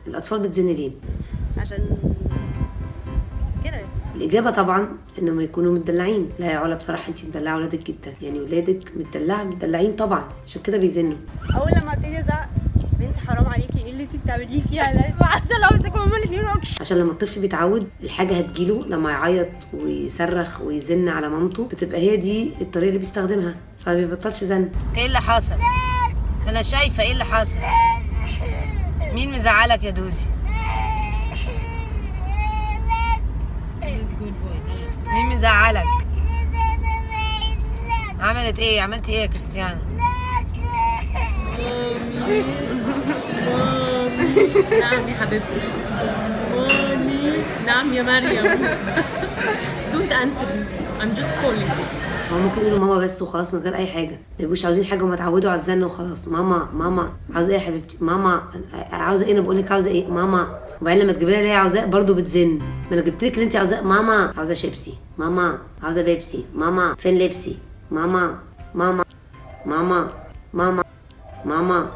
الاطفال بتزن ليه؟ عشان كده. الاجابه طبعا انهم يكونوا متدلعين. لا يا علا بصراحه انت مدلعه ولادك جدا، يعني ولادك متدلعين طبعا عشان كده بيزنوا. اول لما ابتدي ازعق بنتي حرام عليكي ايه اللي انت بتعمليه فيها؟ لا عايزه لو امسك ماما الاثنين. عشان لما الطفل بيتعود الحاجه هتجيله لما يعيط ويصرخ ويزن على مامته، بتبقى هي دي الطريقه اللي بيستخدمها فما بيبطلش زن. ايه اللي حصل؟ انا شايفه ايه اللي حصل. مين مزعلك يا دوزي؟ مين مزعلك؟ عملت ايه؟ عملتي ايه يا كريستيانا؟ نعم يا حبيبتي. مامي. نعم يا مريم. Don't answer me. I'm just calling. هو ممكن يقولوا ماما بس وخلاص من غير اي حاجه، ما يبقوش عاوزين حاجه وما اتعودوا على الزن وخلاص. ماما عاوزه ايه يا حبيبتي؟ ماما عاوزه ايه؟ انا بقول لك عاوزه ايه ماما، وبعدين لما تجيبي لها اللي هي عاوزاه برضه بتزن. ما انا جبت لك اللي انت عاوزاه. ماما عاوزه شيبسي، ماما عاوزه بيبسي، ماما فين لبسي، ماما ماما ماما ماما ماما